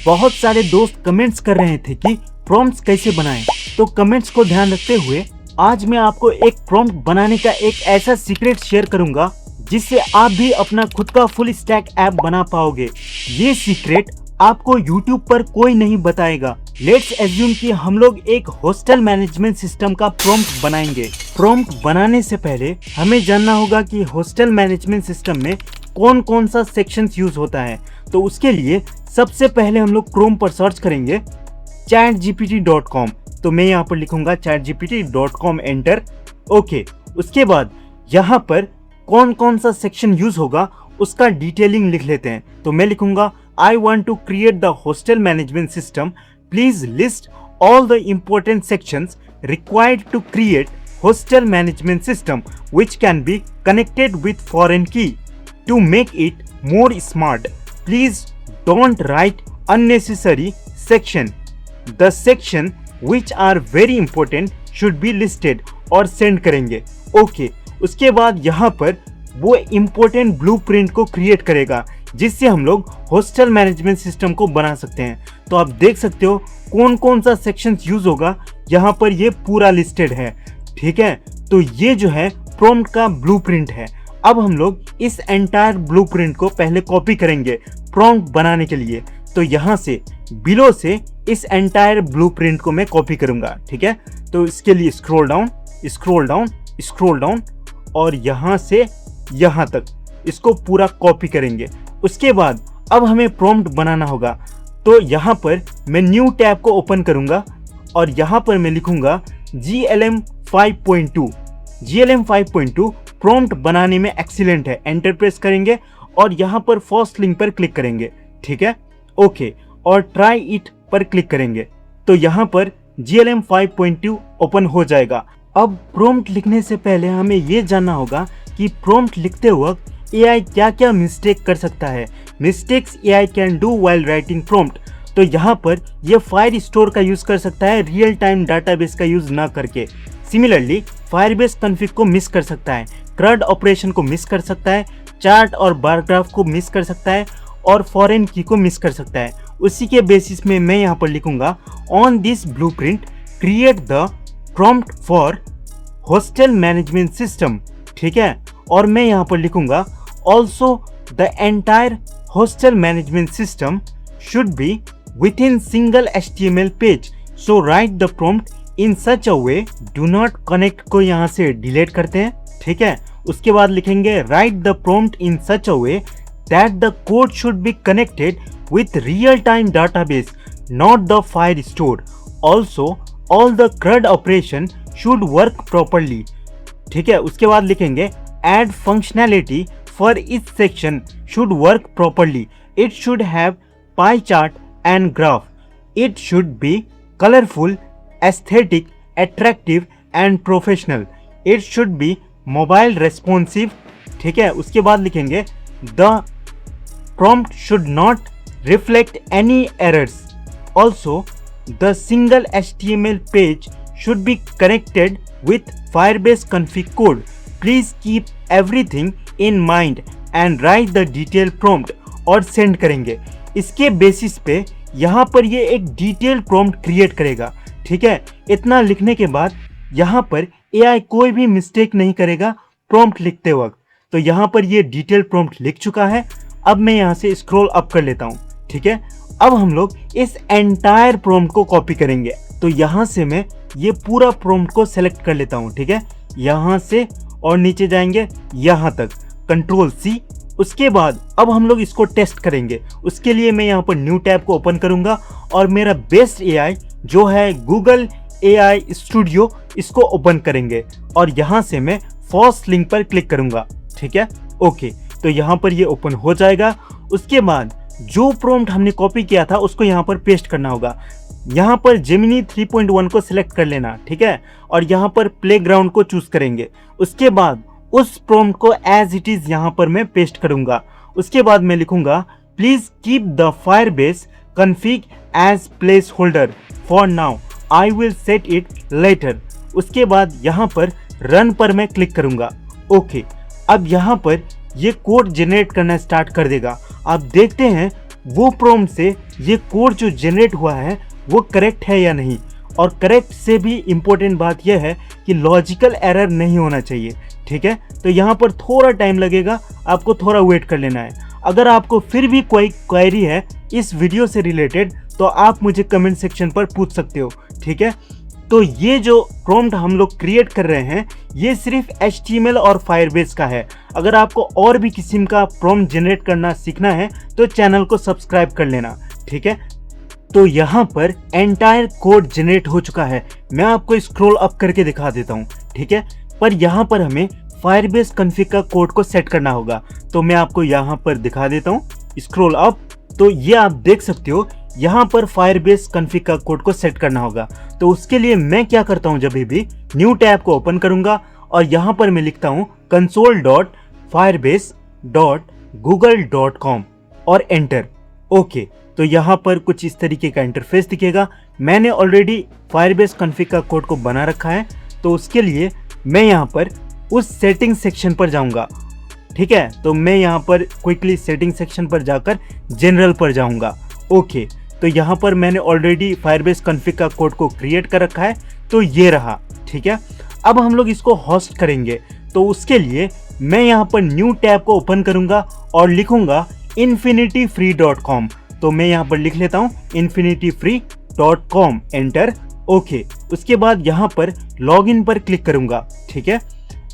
बहुत सारे दोस्त कमेंट्स कर रहे थे कि प्रॉम्प्ट्स कैसे बनाएं। तो कमेंट्स को ध्यान रखते हुए आज मैं आपको एक प्रॉम्प्ट बनाने का एक ऐसा सीक्रेट शेयर करूंगा जिससे आप भी अपना खुद का फुल स्टैक ऐप बना पाओगे। ये सीक्रेट आपको YouTube पर कोई नहीं बताएगा। लेट्स एज्यूम कि हम लोग एक हॉस्टल मैनेजमेंट सिस्टम का प्रॉम्प्ट बनाएंगे। प्रॉम्प्ट बनाने से पहले हमें जानना होगा कि हॉस्टल मैनेजमेंट सिस्टम में कौन कौन सा सेक्शंस यूज होता है। तो उसके लिए सबसे पहले हम लोग क्रोम पर सर्च करेंगे chatgpt.com। तो मैं यहाँ पर लिखूंगा chatgpt.com एंटर। ओके, उसके बाद यहाँ पर कौन कौन सा सेक्शन यूज होगा उसका डिटेलिंग लिख लेते हैं। तो मैं लिखूंगा I want to create the hostel management system. Please list all the important sections required to create hostel management system which can be connected with foreign key. To make it more smart, please don't write unnecessary section. The section which are very important should be listed और send करेंगे। Okay, उसके बाद यहाँ पर वो important blueprint को create करेगा जिससे हम लोग हॉस्टल मैनेजमेंट सिस्टम को बना सकते हैं। तो आप देख सकते हो कौन कौन सा सेक्शन यूज होगा, यहाँ पर ये पूरा लिस्टेड है। ठीक है, तो ये जो है प्रॉम्प्ट का ब्लूप्रिंट है। अब हम लोग इस एंटायर ब्लूप्रिंट को पहले कॉपी करेंगे प्रॉम्प्ट बनाने के लिए। तो यहाँ से बिलो से इस एंटायर ब्लूप्रिंट को मैं कॉपी करूंगा। ठीक है, तो इसके लिए scroll down scroll down scroll down और यहाँ से यहाँ तक इसको पूरा कॉपी करेंगे। उसके बाद अब हमें प्रॉम्प्ट बनाना होगा। तो यहाँ पर मैं न्यू टैब को ओपन करूंगा और यहाँ पर मैं लिखूंगा GLM 5.2। GLM 5.2 प्रॉम्प्ट बनाने में एक्सीलेंट है। एंटर प्रेस करेंगे और यहाँ पर फर्स्ट लिंक पर क्लिक करेंगे। ठीक है, ओके, और ट्राई इट पर क्लिक करेंगे तो यहाँ पर GLM 5.2 ओपन हो जाएगा। अब प्रॉम्प्ट लिखने से पहले हमें ये जानना होगा कि प्रॉम्प्ट लिखते वक्त AI क्या क्या मिस्टेक कर सकता है। Mistakes AI can do while writing prompt. तो यहाँ पर ये फायर स्टोर का यूज कर सकता है रियल टाइम डाटाबेस का यूज ना करके। सिमिलरली फायरबेस कॉन्फ़िग को मिस कर सकता है, CRUD ऑपरेशन को मिस कर सकता है, चार्ट और बार ग्राफ को मिस कर सकता है और फॉरेन की को मिस कर सकता है। उसी के बेसिस में मैं यहाँ पर लिखूंगा on this blueprint create the prompt for hostel management system. ठीक है, और मैं यहाँ पर लिखूंगा also the entire hostel management system should be within single HTML page. So write the prompt in such a way, do not connect को यहाँ से डिलीट करते हैं। ठीक है, उसके बाद लिखेंगे write the prompt in such a way that the code should be connected with real time database, not the file store. Also all the CRUD operation should work properly. ठीक है, उसके बाद लिखेंगे add functionality for each section should work properly. It should have pie chart and graph. It should be colorful, aesthetic, attractive and professional. It should be mobile responsive. ठीक है, उसके बाद लिखेंगे the prompt should not reflect any errors. Also the single HTML page should be connected with Firebase config code. Please keep everything in mind and write the detailed prompt और send करेंगे। इसके basis पे यहाँ पर ये एक detail prompt create करेगा। ठीक है, इतना लिखने के बाद यहाँ पर AI कोई भी मिस्टेक नहीं करेगा प्रॉम्प्ट लिखते वक्त। तो यहाँ पर ये डिटेल प्रॉम्प्ट लिख चुका है। अब मैं यहाँ से स्क्रॉल अप कर लेता हूँ। ठीक है, अब हम लोग इस एंटायर प्रॉम्प्ट को कॉपी करेंगे। तो यहाँ से मैं ये पूरा प्रॉम्प्ट को सेलेक्ट कर लेता हूँ। ठीक है, यहाँ से और नीचे जाएंगे यहाँ तक, कंट्रोल C। उसके बाद अब हम लोग इसको टेस्ट करेंगे। उसके लिए मैं यहाँ पर न्यू टैब को ओपन करूंगा और मेरा बेस्ट AI जो है गूगल AI स्टूडियो इसको ओपन करेंगे और यहाँ से मैं फर्स्ट लिंक पर क्लिक करूंगा। ठीक है, ओके, तो यहाँ पर ये ओपन हो जाएगा। उसके बाद जो प्रॉम्प्ट हमने कॉपी किया था उसको यहाँ पर पेस्ट करना होगा। यहाँ पर जेमिनी 3.1 को सिलेक्ट कर लेना। ठीक है, और यहाँ पर प्लेग्राउंड को चूज करेंगे। उसके बाद उस प्रॉम्प्ट को एज इट इज यहाँ पर मैं पेस्ट करूंगा। उसके बाद मैं लिखूंगा please keep the Firebase config as place holder for now, I will set it later. उसके बाद यहाँ पर रन पर मैं क्लिक करूंगा। ओके, अब यहाँ पर ये कोड जनरेट करना स्टार्ट कर देगा। आप देखते हैं वो प्रॉम्प्ट से ये कोड जो जनरेट हुआ है वो करेक्ट है या नहीं। और करेक्ट से भी इम्पोर्टेंट बात यह है कि लॉजिकल एरर नहीं होना चाहिए, ठीक है। तो यहाँ पर थोड़ा टाइम लगेगा, आपको थोड़ा वेट कर लेना है। अगर आपको फिर भी कोई क्वेरी है इस वीडियो से रिलेटेड तो आप मुझे कमेंट सेक्शन पर पूछ सकते हो, ठीक है। तो ये जो प्रॉम्प्ट हम लोग क्रिएट कर रहे हैं ये सिर्फ HTML और फायरबेस का है। अगर आपको और भी किस्म का प्रॉम्प्ट जनरेट करना सीखना है तो चैनल को सब्सक्राइब कर लेना, ठीक है। तो यहाँ पर एंटायर कोड जनरेट हो चुका है। मैं आपको स्क्रॉल अप करके दिखा देता हूँ, ठीक है। पर यहाँ पर हमें फायरबेस कॉन्फ़िग का कोड को सेट करना होगा। तो मैं आपको यहाँ पर दिखा देता हूँ, स्क्रॉल अप। तो ये आप देख सकते हो यहाँ पर फायरबेस कॉन्फ़िग का कोड को सेट करना होगा। तो उसके लिए मैं क्या करता हूँ, जब भी न्यू टैब को ओपन करूंगा और यहाँ पर मैं लिखता हूँ console.firebase.google.com और एंटर। ओके, तो यहाँ पर कुछ इस तरीके का इंटरफेस दिखेगा। मैंने ऑलरेडी फायरबेस कॉन्फ़िग का कोड को बना रखा है। तो उसके लिए मैं यहाँ पर उस सेटिंग सेक्शन पर जाऊँगा, ठीक है। तो मैं यहाँ पर क्विकली सेटिंग सेक्शन पर जाकर जनरल पर जाऊँगा। ओके, तो यहाँ पर मैंने ऑलरेडी फायरबेस कॉन्फ़िग का कोड को क्रिएट कर रखा है, तो ये रहा, ठीक है। अब हम लोग इसको होस्ट करेंगे। तो उसके लिए मैं यहाँ पर न्यू टैब को ओपन करूँगा और लिखूँगा infinityfree.com। तो मैं यहाँ पर लिख लेता हूँ infinityfree.com, एंटर। ओके, उसके बाद यहाँ पर लॉगिन पर क्लिक करूँगा, ठीक है।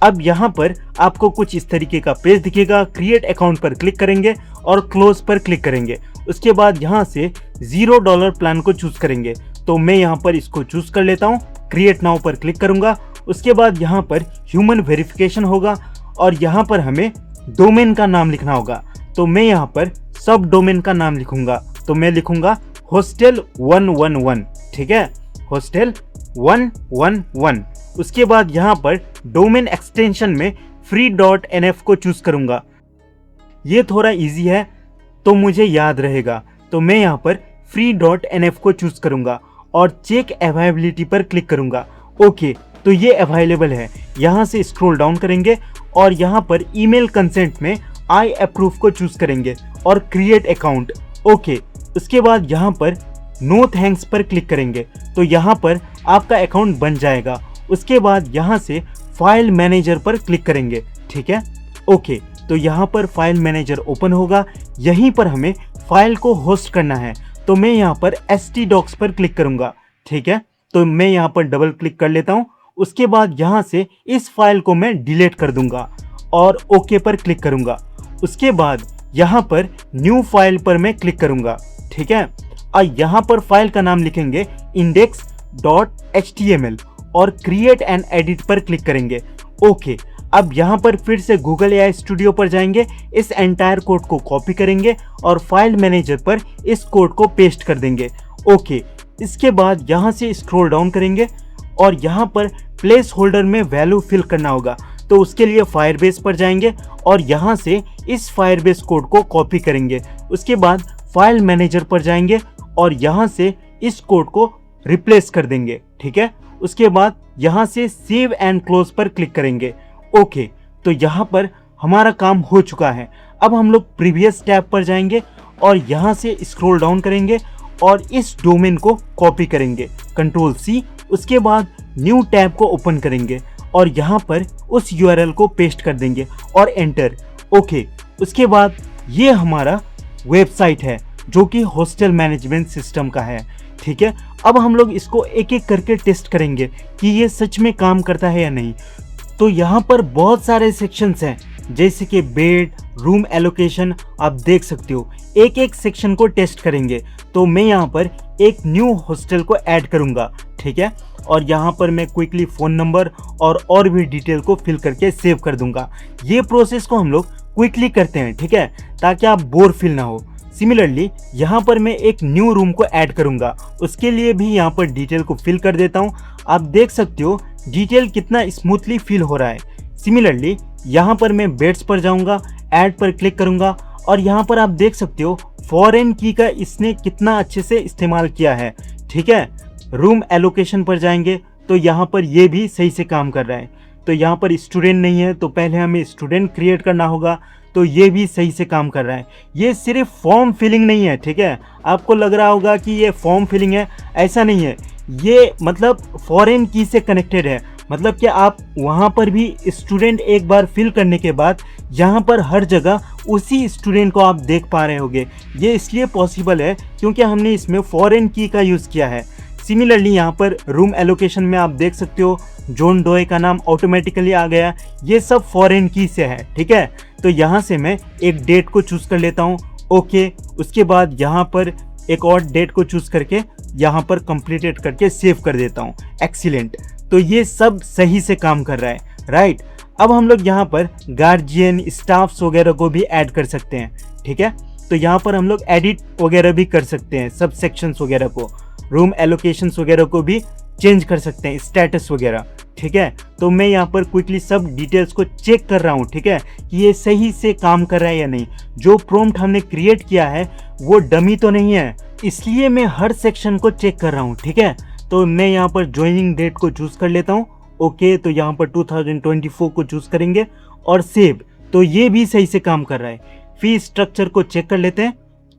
अब यहाँ पर आपको कुछ इस तरीके का पेज दिखेगा। क्रिएट अकाउंट पर क्लिक करेंगे और क्लोज पर क्लिक करेंगे। उसके बाद यहाँ से $0 प्लान को चूज करेंगे। तो मैं यहाँ पर इसको चूज कर लेता हूँ, क्रिएट नाउ पर क्लिक करूँगा। उसके बाद यहाँ पर ह्यूमन वेरिफिकेशन होगा और यहाँ पर हमें डोमेन का नाम लिखना होगा। तो मैं यहाँ पर सब डोमेन का नाम लिखूंगा। तो मैं लिखूंगा hostel 111, ठीक है, hostel 111। उसके बाद यहाँ पर डोमेन एक्सटेंशन में free.nf को चूज करूंगा। ये थोड़ा इजी है तो मुझे याद रहेगा। तो मैं यहाँ पर free.nf को चूज करूंगा और चेक अवेलेबिलिटी पर क्लिक करूंगा। ओके, तो ये अवेलेबल है। यहाँ से स्क्रॉल डाउन करेंगे और यहाँ पर ईमेल कंसेंट में आई अप्रूव को चूज करेंगे और क्रिएट अकाउंट। ओके, उसके बाद यहाँ पर नो थैंक्स पर क्लिक करेंगे। तो यहाँ पर आपका अकाउंट बन जाएगा। उसके बाद यहाँ से फाइल मैनेजर पर क्लिक करेंगे, ठीक है। ओके, तो यहाँ पर फाइल मैनेजर ओपन होगा। यहीं पर हमें फाइल को होस्ट करना है। तो मैं यहाँ पर htdocs पर क्लिक करूँगा, ठीक है। तो मैं यहाँ पर डबल क्लिक कर लेता हूँ। उसके बाद यहाँ से इस फाइल को मैं डिलीट कर दूंगा और ओके पर क्लिक करूँगा। उसके बाद यहाँ पर न्यू फाइल पर मैं क्लिक करूँगा, ठीक है। और यहाँ पर फाइल का नाम लिखेंगे index.html और क्रिएट एंड एडिट पर क्लिक करेंगे। ओके, अब यहाँ पर फिर से गूगल AI स्टूडियो पर जाएंगे, इस एंटायर कोड को कॉपी करेंगे और फाइल मैनेजर पर इस कोड को पेस्ट कर देंगे। ओके, इसके बाद यहाँ से स्क्रॉल डाउन करेंगे और यहाँ पर प्लेस होल्डर में वैल्यू फिल करना होगा। तो उसके लिए फायरबेस पर जाएंगे और यहाँ से इस फायरबेस कोड को कॉपी करेंगे। उसके बाद फाइल मैनेजर पर जाएंगे और यहाँ से इस कोड को रिप्लेस कर देंगे, ठीक है। उसके बाद यहाँ से सेव एंड क्लोज पर क्लिक करेंगे। ओके, तो यहाँ पर हमारा काम हो चुका है। अब हम लोग प्रीवियस टैब पर जाएंगे और यहाँ से स्क्रॉल डाउन करेंगे और इस डोमेन को कॉपी करेंगे, Ctrl+C। उसके बाद न्यू टैब को ओपन करेंगे और यहाँ पर उस URL को पेस्ट कर देंगे और एंटर। ओके, उसके बाद ये हमारा वेबसाइट है जो कि हॉस्टल मैनेजमेंट सिस्टम का है, ठीक है। अब हम लोग इसको एक एक करके टेस्ट करेंगे कि ये सच में काम करता है या नहीं। तो यहाँ पर बहुत सारे सेक्शंस हैं, जैसे कि बेड, रूम एलोकेशन, आप देख सकते हो। एक एक सेक्शन को टेस्ट करेंगे। तो मैं यहाँ पर एक न्यू हॉस्टल को ऐड करूँगा, ठीक है। और यहाँ पर मैं क्विकली फ़ोन नंबर और भी डिटेल को फिल करके सेव कर दूंगा। ये प्रोसेस को हम लोग क्विकली करते हैं, ठीक है, ताकि आप बोर फील ना हो। सिमिलरली यहाँ पर मैं एक न्यू रूम को ऐड करूँगा, उसके लिए भी यहाँ पर डिटेल को फिल कर देता हूँ। आप देख सकते हो डिटेल कितना स्मूथली फिल हो रहा है। सिमिलरली यहाँ पर मैं बेड्स पर जाऊँगा, ऐड पर क्लिक करूँगा और यहाँ पर आप देख सकते हो फॉरेन की का इसने कितना अच्छे से इस्तेमाल किया है, ठीक है। रूम एलोकेशन पर जाएंगे तो यहाँ पर ये भी सही से काम कर रहा है। तो यहाँ पर स्टूडेंट नहीं है तो पहले हमें स्टूडेंट क्रिएट करना होगा। तो ये भी सही से काम कर रहा है। ये सिर्फ फॉर्म फिलिंग नहीं है, ठीक है। आपको लग रहा होगा कि ये फॉर्म फिलिंग है, ऐसा नहीं है। ये मतलब फॉरेन की से कनेक्टेड है, मतलब कि आप वहाँ पर भी स्टूडेंट एक बार फिल करने के बाद यहाँ पर हर जगह उसी स्टूडेंट को आप देख पा रहे होगे। ये इसलिए पॉसिबल है क्योंकि हमने इसमें फॉरेन की का यूज़ किया है। सिमिलरली यहाँ पर रूम एलोकेशन में आप देख सकते हो जॉन डोए का नाम ऑटोमेटिकली आ गया, ये सब फॉरेन की से है, ठीक है। तो यहाँ से मैं एक डेट को चूज़ कर लेता हूँ, ओके। उसके बाद यहाँ पर एक और डेट को चूज़ करके यहाँ पर कंप्लीटेड करके सेव कर देता हूँ, एक्सीलेंट। तो ये सब सही से काम कर रहा है, राइट। अब हम लोग यहाँ पर गार्जियन स्टाफ्स वगैरह को भी ऐड कर सकते हैं, ठीक है। तो यहाँ पर हम लोग एडिट वगैरह भी कर सकते हैं, सब सेक्शंस वगैरह को, रूम एलोकेशंस वगैरह को भी चेंज कर सकते हैं, स्टेटस वगैरह, ठीक है। तो मैं यहाँ पर क्विकली सब डिटेल्स को चेक कर रहा हूँ, ठीक है, कि ये सही से काम कर रहा है या नहीं। जो प्रॉम्प्ट हमने क्रिएट किया है वो डमी तो नहीं है, इसलिए मैं हर सेक्शन को चेक कर रहा हूँ, ठीक है। तो मैं यहाँ पर ज्वाइनिंग डेट को चूज़ कर लेता हूँ, ओके। तो यहाँ पर 2024 को चूज़ करेंगे और सेव। तो ये भी सही से काम कर रहा है। फी स्ट्रक्चर को चेक कर लेते हैं,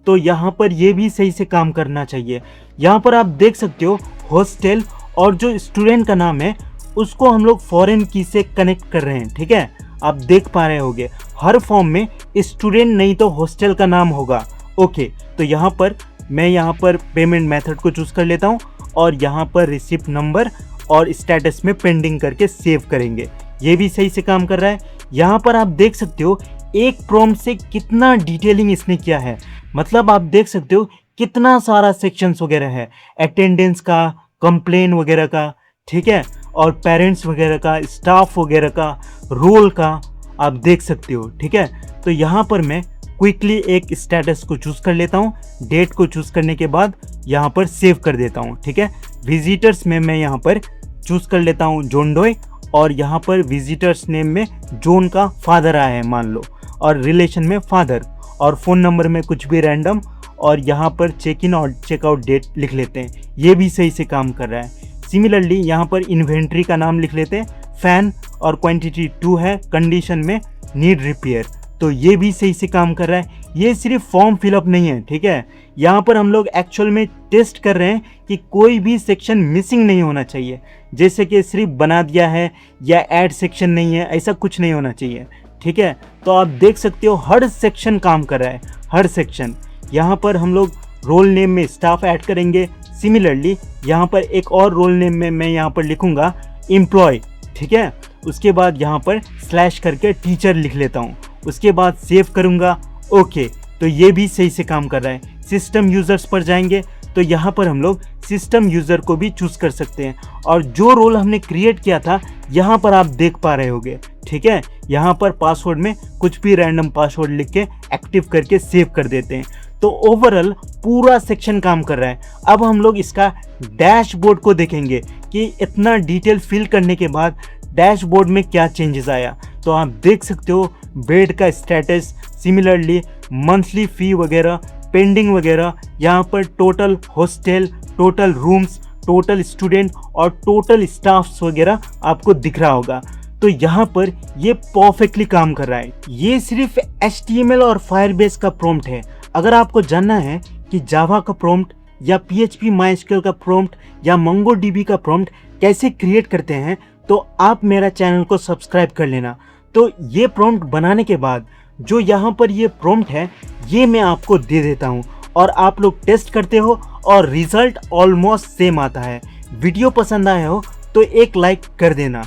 तो यहाँ पर ये भी सही से काम करना चाहिए। यहाँ पर आप देख सकते हो हॉस्टल और जो स्टूडेंट का नाम है उसको हम लोग फॉरेन की से कनेक्ट कर रहे हैं, ठीक है। आप देख पा रहे होगे हर फॉर्म में स्टूडेंट नहीं तो हॉस्टल का नाम होगा, ओके। तो यहाँ पर मैं यहाँ पर पेमेंट मेथड को चूज़ कर लेता हूँ और यहाँ पर रिसिप्ट नंबर और स्टेटस में पेंडिंग करके सेव करेंगे। ये भी सही से काम कर रहा है। यहाँ पर आप देख सकते हो एक प्रॉम्प्ट से कितना डिटेलिंग इसने किया है, मतलब आप देख सकते हो कितना सारा सेक्शंस वगैरह है, अटेंडेंस का, कंप्लेन वगैरह का, ठीक है, और पेरेंट्स वगैरह का, स्टाफ वगैरह का, रोल का, आप देख सकते हो, ठीक है। तो यहाँ पर मैं क्विकली एक स्टेटस को चूज़ कर लेता हूँ, डेट को चूज़ करने के बाद यहाँ पर सेव कर देता हूँ, ठीक है। विजिटर्स में मैं यहाँ पर चूज़ कर लेता हूँ जॉन डोए और यहाँ पर विजिटर्स नेम में जॉन का फादर आया है मान लो, और रिलेशन में फादर, और फ़ोन नंबर में कुछ भी रैंडम, और यहाँ पर चेक इन और चेकआउट डेट लिख लेते हैं। ये भी सही से काम कर रहा है। सिमिलरली यहाँ पर इन्वेंट्री का नाम लिख लेते हैं, फैन, और क्वांटिटी 2 है, कंडीशन में नीड रिपेयर। तो ये भी सही से काम कर रहा है। ये सिर्फ फॉर्म फिलअप नहीं है, ठीक है। यहाँ पर हम लोग एक्चुअल में टेस्ट कर रहे हैं कि कोई भी सेक्शन मिसिंग नहीं होना चाहिए, जैसे कि सिर्फ बना दिया है या ऐड सेक्शन नहीं है, ऐसा कुछ नहीं होना चाहिए, ठीक है। तो आप देख सकते हो हर सेक्शन काम कर रहा है, हर सेक्शन। यहाँ पर हम लोग रोल नेम में स्टाफ ऐड करेंगे। सिमिलरली यहाँ पर एक और रोल नेम में मैं यहाँ पर लिखूँगा एम्प्लॉय, ठीक है। उसके बाद यहाँ पर स्लैश करके टीचर लिख लेता हूँ, उसके बाद सेव करूँगा, ओके। तो ये भी सही से काम कर रहा है। सिस्टम यूज़र्स पर जाएंगे तो यहाँ पर हम लोग सिस्टम यूज़र को भी चूज़ कर सकते हैं, और जो रोल हमने क्रिएट किया था यहाँ पर आप देख पा रहे होगे, ठीक है। यहाँ पर पासवर्ड में कुछ भी रैंडम पासवर्ड लिख के एक्टिव करके सेव कर देते हैं। तो ओवरऑल पूरा सेक्शन काम कर रहा है। अब हम लोग इसका डैशबोर्ड को देखेंगे कि इतना डिटेल फिल करने के बाद डैशबोर्ड में क्या चेंजेस आया। तो आप देख सकते हो बेड का स्टेटस, सिमिलरली मंथली फ़ी वगैरह, पेंडिंग वगैरह, यहाँ पर total hostel, total rooms, total student और टोटल स्टाफ्स वगैरह आपको दिख रहा होगा। तो यहाँ पर ये परफेक्टली काम कर रहा है। ये सिर्फ HTML और फायरबेस का प्रॉम्प्ट है। अगर आपको जानना है कि जावा का प्रॉम्प्ट या PHP MySQL का प्रॉम्प्ट या MongoDB का प्रॉम्प्ट कैसे क्रिएट करते हैं, तो आप मेरा चैनल को सब्सक्राइब कर लेना। तो ये प्रॉम्प्ट बनाने के बाद जो यहाँ पर ये प्रॉम्प्ट है ये मैं आपको दे देता हूँ, और आप लोग टेस्ट करते हो और रिजल्ट ऑलमोस्ट सेम आता है। वीडियो पसंद आया हो तो एक लाइक कर देना।